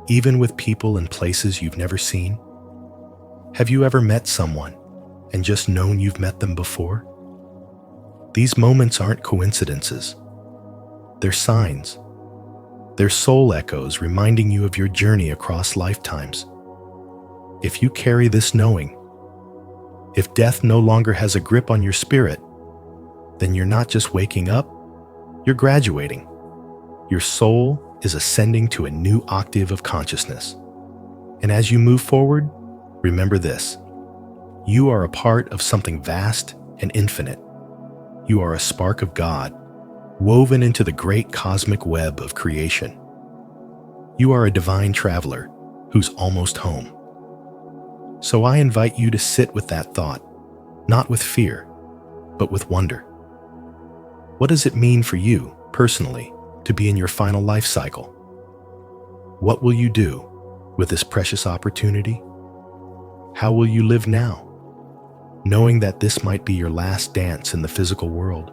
even with people and places you've never seen? Have you ever met someone and just known you've met them before? These moments aren't coincidences. They're signs. They're soul echoes reminding you of your journey across lifetimes. If you carry this knowing, if death no longer has a grip on your spirit, then you're not just waking up, you're graduating. Your soul is ascending to a new octave of consciousness. And as you move forward, remember this: you are a part of something vast and infinite. You are a spark of God, woven into the great cosmic web of creation. You are a divine traveler who's almost home. So I invite you to sit with that thought, not with fear, but with wonder. What does it mean for you, personally, to be in your final life cycle? What will you do with this precious opportunity? How will you live now, knowing that this might be your last dance in the physical world?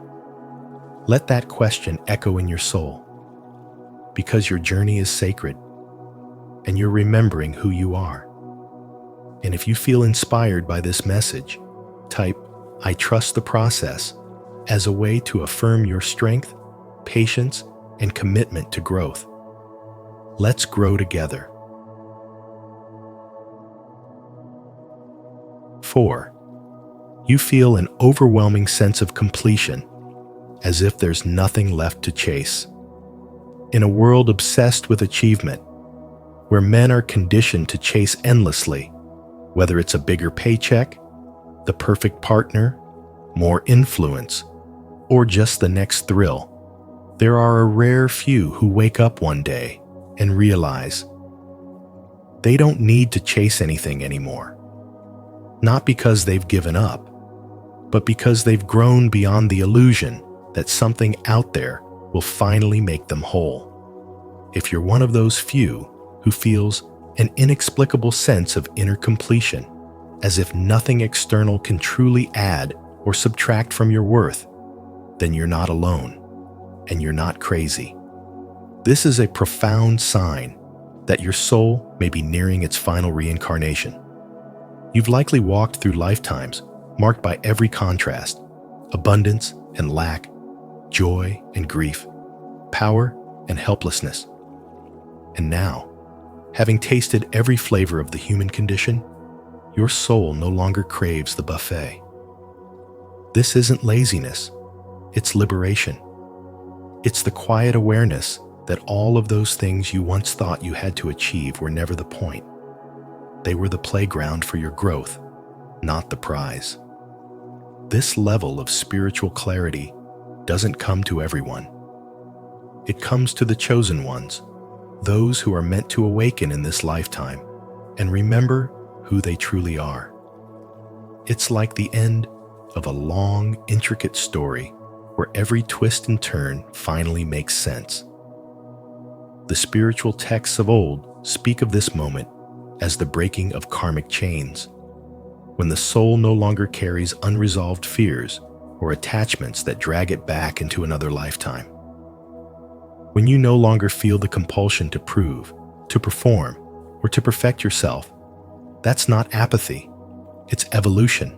Let that question echo in your soul, because your journey is sacred, and you're remembering who you are. And if you feel inspired by this message, type "I trust the process" as a way to affirm your strength, patience, and commitment to growth. Let's grow together. 4. You feel an overwhelming sense of completion, as if there's nothing left to chase. In a world obsessed with achievement, where men are conditioned to chase endlessly, whether it's a bigger paycheck, the perfect partner, more influence, or just the next thrill, there are a rare few who wake up one day and realize they don't need to chase anything anymore. Not because they've given up, but because they've grown beyond the illusion that something out there will finally make them whole. If you're one of those few who feels an inexplicable sense of inner completion, as if nothing external can truly add or subtract from your worth, then you're not alone, and you're not crazy. This is a profound sign that your soul may be nearing its final reincarnation. You've likely walked through lifetimes marked by every contrast: abundance and lack, joy and grief, power and helplessness. And now, having tasted every flavor of the human condition, your soul no longer craves the buffet. This isn't laziness, it's liberation. It's the quiet awareness that all of those things you once thought you had to achieve were never the point. They were the playground for your growth, not the prize. This level of spiritual clarity doesn't come to everyone. It comes to the chosen ones, those who are meant to awaken in this lifetime and remember who they truly are. It's like the end of a long, intricate story where every twist and turn finally makes sense. The spiritual texts of old speak of this moment as the breaking of karmic chains, when the soul no longer carries unresolved fears or attachments that drag it back into another lifetime. When you no longer feel the compulsion to prove, to perform, or to perfect yourself, that's not apathy, it's evolution.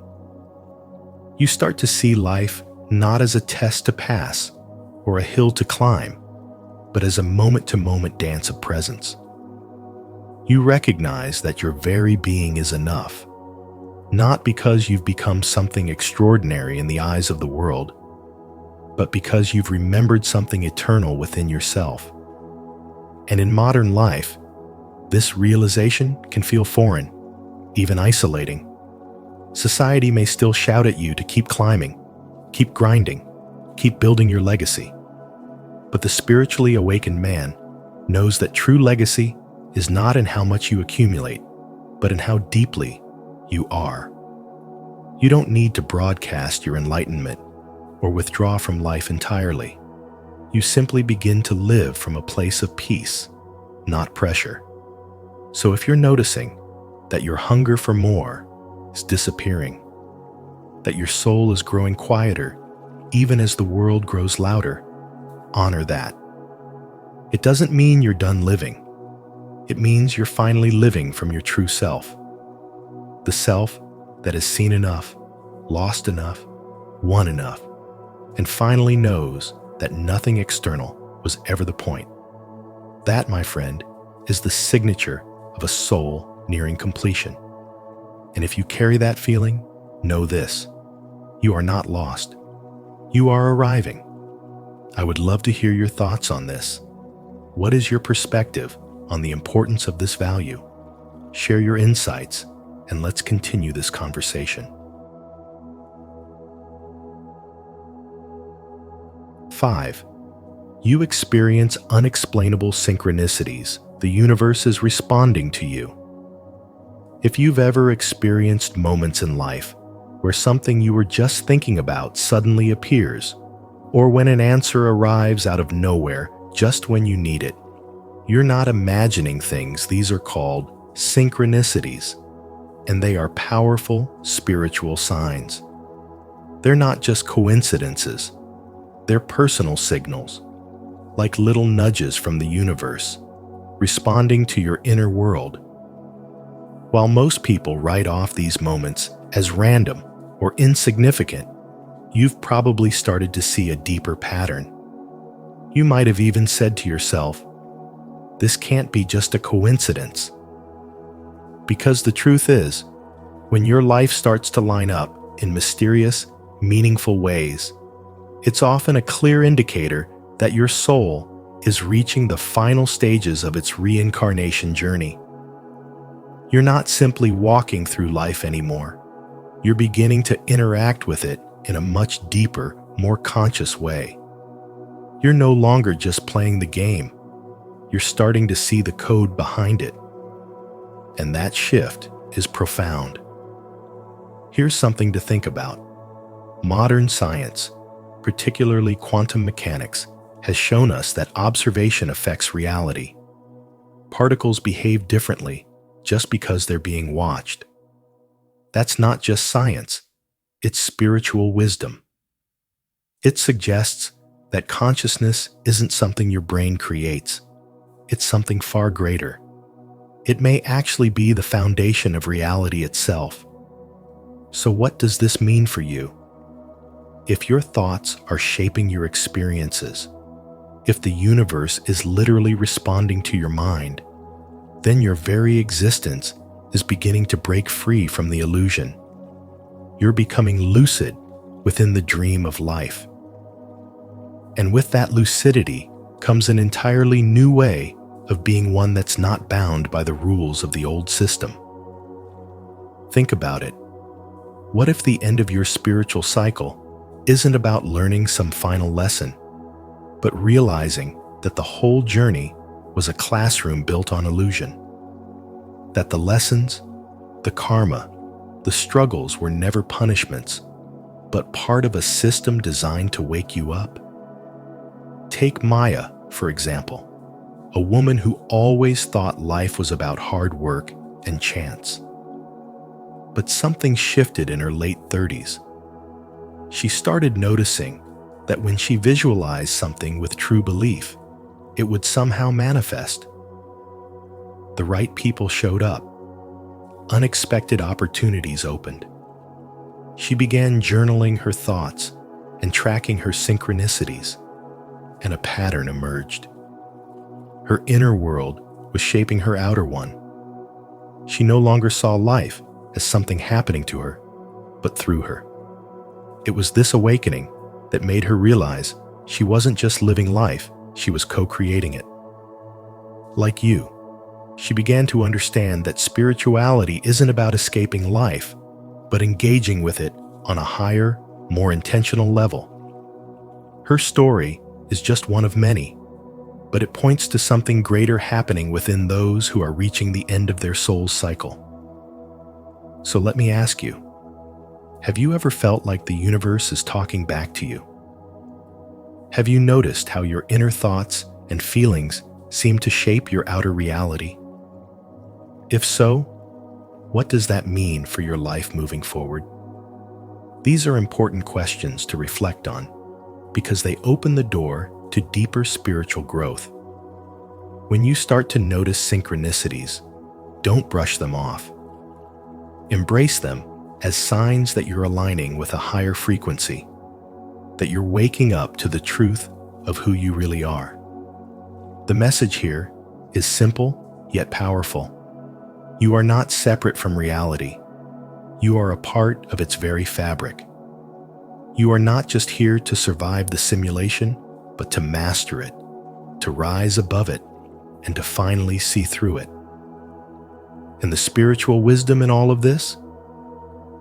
You start to see life not as a test to pass or a hill to climb, but as a moment-to-moment dance of presence. You recognize that your very being is enough, not because you've become something extraordinary in the eyes of the world, but because you've remembered something eternal within yourself. And in modern life, this realization can feel foreign, even isolating. Society may still shout at you to keep climbing, keep grinding, keep building your legacy. But the spiritually awakened man knows that true legacy is not in how much you accumulate, but in how deeply you are. You don't need to broadcast your enlightenment or withdraw from life entirely. You simply begin to live from a place of peace, not pressure. So if you're noticing that your hunger for more is disappearing, that your soul is growing quieter even as the world grows louder, honor that. It doesn't mean you're done living. It means you're finally living from your true self. The self that has seen enough, lost enough, won enough, and finally knows that nothing external was ever the point. That, my friend, is the signature of a soul nearing completion. And if you carry that feeling, know this: you are not lost. You are arriving. I would love to hear your thoughts on this. What is your perspective on the importance of this value? Share your insights, and let's continue this conversation. 5. You experience unexplainable synchronicities. The universe is responding to you. If you've ever experienced moments in life where something you were just thinking about suddenly appears, or when an answer arrives out of nowhere just when you need it, you're not imagining things. These are called synchronicities, and they are powerful spiritual signs. They're not just coincidences. They're personal signals, like little nudges from the universe, responding to your inner world. While most people write off these moments as random or insignificant, you've probably started to see a deeper pattern. You might have even said to yourself, "This can't be just a coincidence." Because the truth is, when your life starts to line up in mysterious, meaningful ways, it's often a clear indicator that your soul is reaching the final stages of its reincarnation journey. You're not simply walking through life anymore. You're beginning to interact with it in a much deeper, more conscious way. You're no longer just playing the game. You're starting to see the code behind it. And that shift is profound. Here's something to think about. Modern science, particularly quantum mechanics, has shown us that observation affects reality. Particles behave differently just because they're being watched. That's not just science, it's spiritual wisdom. It suggests that consciousness isn't something your brain creates. It's something far greater. It may actually be the foundation of reality itself. So what does this mean for you? If your thoughts are shaping your experiences, if the universe is literally responding to your mind, then your very existence is beginning to break free from the illusion. You're becoming lucid within the dream of life. And with that lucidity comes an entirely new way of being, one that's not bound by the rules of the old system. Think about it. What if the end of your spiritual cycle isn't about learning some final lesson, but realizing that the whole journey was a classroom built on illusion, that the lessons, the karma, the struggles were never punishments, but part of a system designed to wake you up. Take Maya, for example, a woman who always thought life was about hard work and chance. But something shifted in her late 30s. She started noticing that when she visualized something with true belief, it would somehow manifest. The right people showed up. Unexpected opportunities opened. She began journaling her thoughts and tracking her synchronicities, and a pattern emerged. Her inner world was shaping her outer one. She no longer saw life as something happening to her, but through her. It was this awakening that made her realize she wasn't just living life, she was co-creating it. Like you, she began to understand that spirituality isn't about escaping life, but engaging with it on a higher, more intentional level. Her story is just one of many, but it points to something greater happening within those who are reaching the end of their soul's cycle. So let me ask you, have you ever felt like the universe is talking back to you? Have you noticed how your inner thoughts and feelings seem to shape your outer reality? If so, what does that mean for your life moving forward? These are important questions to reflect on because they open the door to deeper spiritual growth. When you start to notice synchronicities, don't brush them off. Embrace them as signs that you're aligning with a higher frequency, that you're waking up to the truth of who you really are. The message here is simple yet powerful. You are not separate from reality. You are a part of its very fabric. You are not just here to survive the simulation, but to master it, to rise above it, and to finally see through it. And the spiritual wisdom in all of this?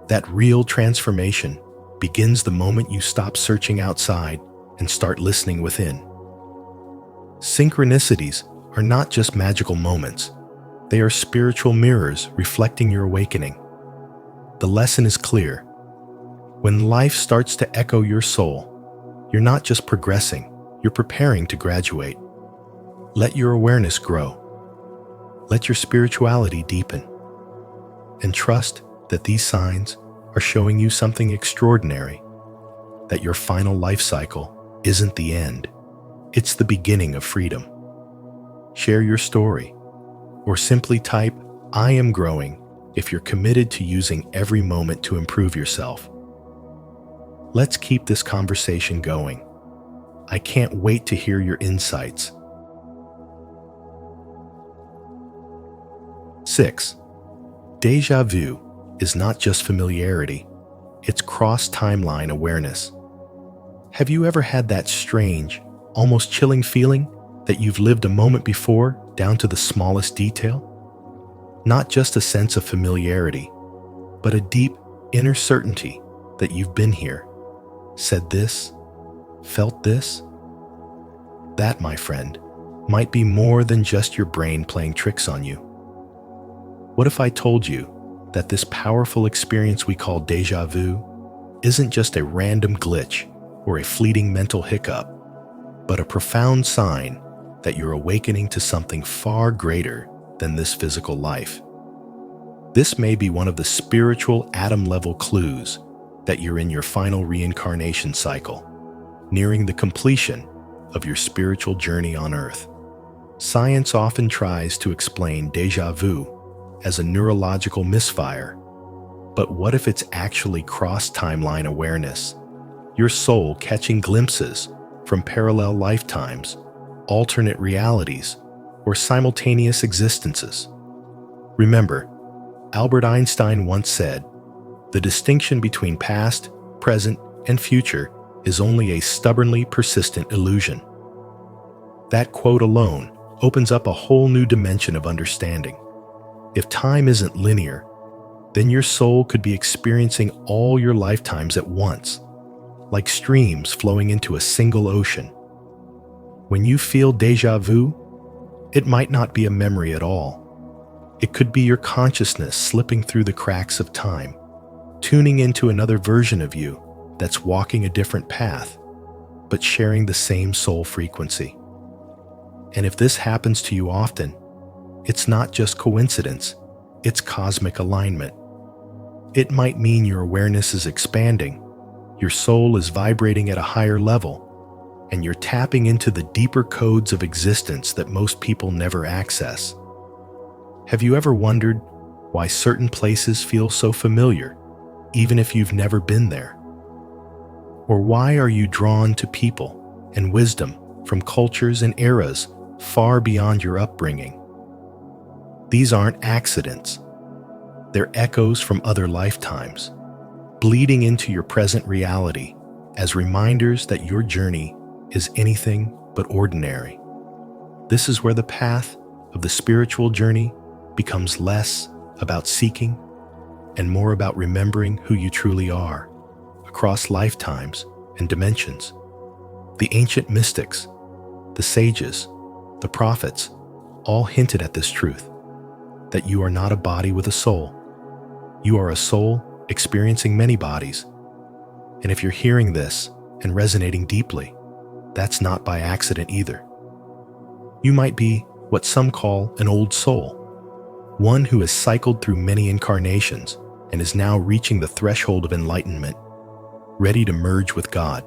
That real transformation begins the moment you stop searching outside and start listening within. Synchronicities are not just magical moments. They are spiritual mirrors reflecting your awakening. The lesson is clear. When life starts to echo your soul, you're not just progressing, you're preparing to graduate. Let your awareness grow. Let your spirituality deepen. And trust that these signs are showing you something extraordinary, that your final life cycle isn't the end, it's the beginning of freedom. Share your story, or simply type, "I am growing," if you're committed to using every moment to improve yourself. Let's keep this conversation going. I can't wait to hear your insights. 6. Déjà vu is not just familiarity, it's cross-timeline awareness. Have you ever had that strange, almost chilling feeling that you've lived a moment before down to the smallest detail? Not just a sense of familiarity, but a deep inner certainty that you've been here, said this, felt this? That, my friend, might be more than just your brain playing tricks on you. What if I told you that this powerful experience we call déjà vu isn't just a random glitch or a fleeting mental hiccup, but a profound sign that you're awakening to something far greater than this physical life? This may be one of the spiritual atom-level clues that you're in your final reincarnation cycle, nearing the completion of your spiritual journey on Earth. Science often tries to explain déjà vu as a neurological misfire, but what if it's actually cross-timeline awareness? Your soul catching glimpses from parallel lifetimes, alternate realities, or simultaneous existences. Remember, Albert Einstein once said, "The distinction between past, present, and future is only a stubbornly persistent illusion." That quote alone opens up a whole new dimension of understanding. If time isn't linear, then your soul could be experiencing all your lifetimes at once, like streams flowing into a single ocean. When you feel déjà vu, it might not be a memory at all. It could be your consciousness slipping through the cracks of time, tuning into another version of you that's walking a different path, but sharing the same soul frequency. And if this happens to you often, it's not just coincidence, it's cosmic alignment. It might mean your awareness is expanding, your soul is vibrating at a higher level, and you're tapping into the deeper codes of existence that most people never access. Have you ever wondered why certain places feel so familiar, even if you've never been there? Or why are you drawn to people and wisdom from cultures and eras far beyond your upbringing? These aren't accidents. They're echoes from other lifetimes, bleeding into your present reality as reminders that your journey is anything but ordinary. This is where the path of the spiritual journey becomes less about seeking and more about remembering who you truly are across lifetimes and dimensions. The ancient mystics, the sages, the prophets, all hinted at this truth, that you are not a body with a soul. You are a soul experiencing many bodies. And if you're hearing this and resonating deeply, that's not by accident either. You might be what some call an old soul, one who has cycled through many incarnations and is now reaching the threshold of enlightenment, ready to merge with God,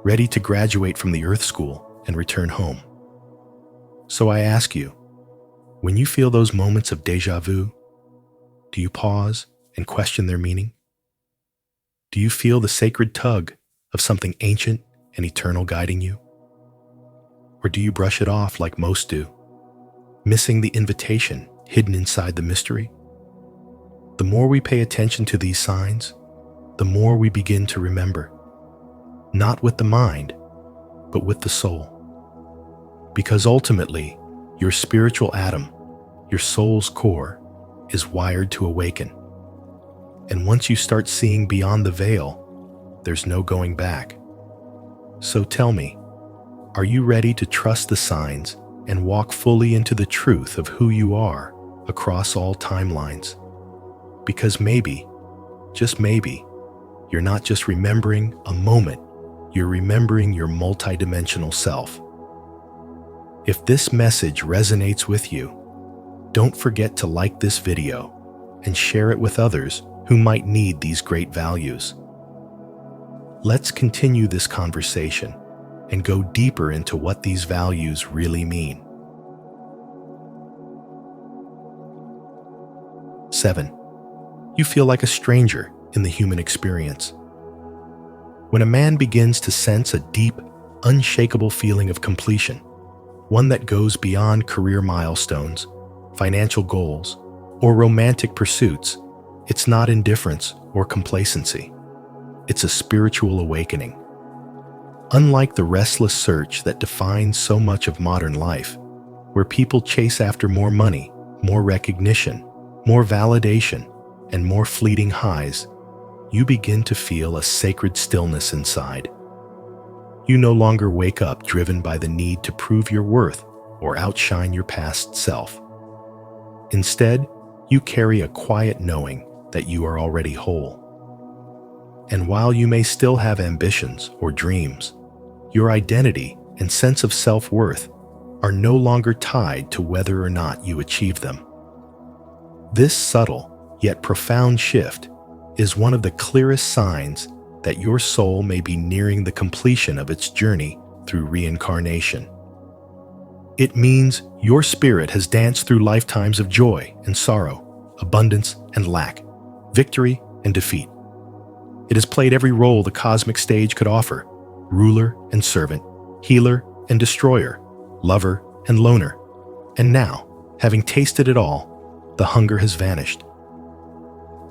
ready to graduate from the earth school and return home. So I ask you, when you feel those moments of déjà vu, do you pause and question their meaning? Do you feel the sacred tug of something ancient and eternal guiding you? Or do you brush it off like most do, missing the invitation hidden inside the mystery? The more we pay attention to these signs, the more we begin to remember, not with the mind, but with the soul. Because ultimately, your spiritual atom, your soul's core, is wired to awaken. And once you start seeing beyond the veil, there's no going back. So tell me, are you ready to trust the signs and walk fully into the truth of who you are across all timelines? Because maybe, just maybe, you're not just remembering a moment, you're remembering your multidimensional self. If this message resonates with you, don't forget to like this video and share it with others who might need these great values. Let's continue this conversation and go deeper into what these values really mean. 7. You feel like a stranger in the human experience. When a man begins to sense a deep, unshakable feeling of completion, one that goes beyond career milestones, financial goals, or romantic pursuits, it's not indifference or complacency. It's a spiritual awakening. Unlike the restless search that defines so much of modern life, where people chase after more money, more recognition, more validation, and more fleeting highs, you begin to feel a sacred stillness inside. You no longer wake up driven by the need to prove your worth or outshine your past self. Instead, you carry a quiet knowing that you are already whole. And while you may still have ambitions or dreams, your identity and sense of self-worth are no longer tied to whether or not you achieve them. This subtle yet profound shift is one of the clearest signs that your soul may be nearing the completion of its journey through reincarnation. It means your spirit has danced through lifetimes of joy and sorrow, abundance and lack, victory and defeat. It has played every role the cosmic stage could offer: ruler and servant, healer and destroyer, lover and loner. And now, having tasted it all, the hunger has vanished.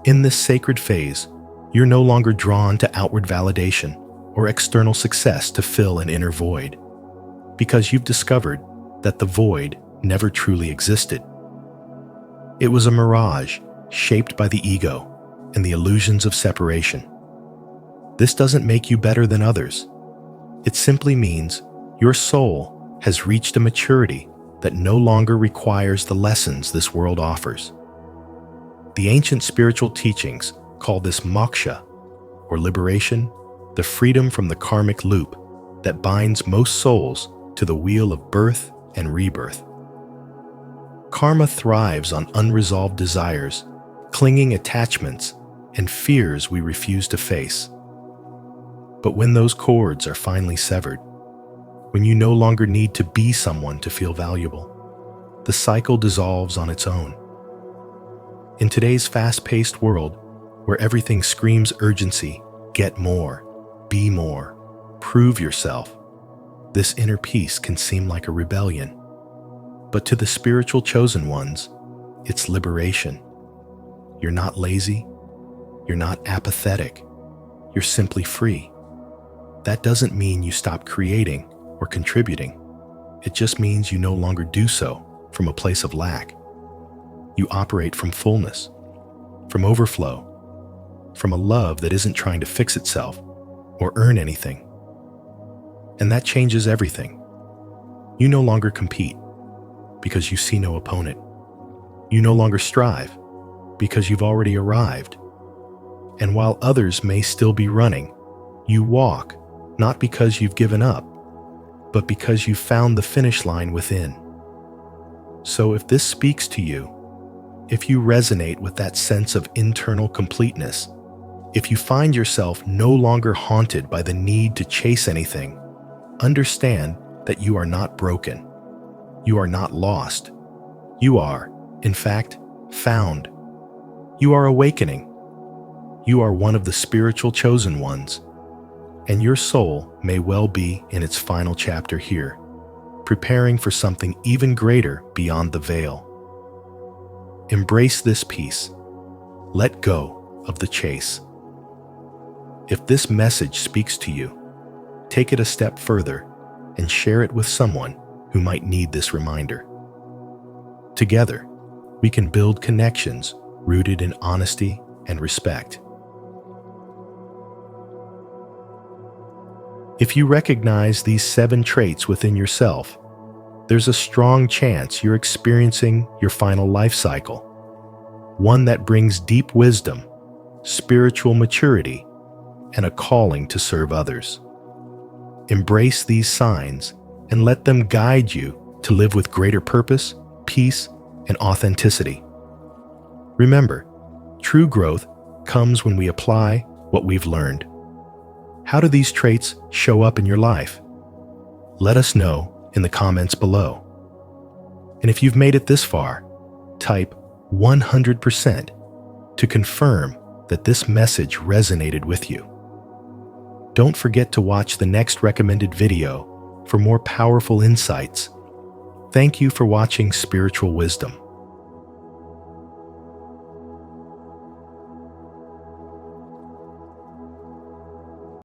In this sacred phase, you're no longer drawn to outward validation or external success to fill an inner void, because you've discovered that the void never truly existed. It was a mirage shaped by the ego and the illusions of separation. This doesn't make you better than others. It simply means your soul has reached a maturity that no longer requires the lessons this world offers. The ancient spiritual teachings call this moksha, or liberation, the freedom from the karmic loop that binds most souls to the wheel of birth and rebirth. Karma thrives on unresolved desires, clinging attachments, and fears we refuse to face. But when those cords are finally severed, when you no longer need to be someone to feel valuable, the cycle dissolves on its own. In today's fast-paced world, where everything screams urgency, get more, be more, prove yourself, this inner peace can seem like a rebellion. But to the spiritual chosen ones, it's liberation. You're not lazy, you're not apathetic, you're simply free. That doesn't mean you stop creating or contributing. It just means you no longer do so from a place of lack. You operate from fullness, from overflow, from a love that isn't trying to fix itself or earn anything. And that changes everything. You no longer compete because you see no opponent. You no longer strive because you've already arrived. And while others may still be running, you walk not because you've given up, but because you've found the finish line within. So if this speaks to you, if you resonate with that sense of internal completeness, if you find yourself no longer haunted by the need to chase anything, understand that you are not broken. You are not lost. You are, in fact, found. You are awakening. You are one of the spiritual chosen ones, and your soul may well be in its final chapter here, preparing for something even greater beyond the veil. Embrace this peace. Let go of the chase. If this message speaks to you, take it a step further and share it with someone who might need this reminder. Together, we can build connections rooted in honesty and respect. If you recognize these 7 traits within yourself, there's a strong chance you're experiencing your final life cycle, one that brings deep wisdom, spiritual maturity, and a calling to serve others. Embrace these signs and let them guide you to live with greater purpose, peace, and authenticity. Remember, true growth comes when we apply what we've learned. How do these traits show up in your life? Let us know in the comments below. And if you've made it this far, type 100% to confirm that this message resonated with you. Don't forget to watch the next recommended video for more powerful insights. Thank you for watching Spiritual Wisdom.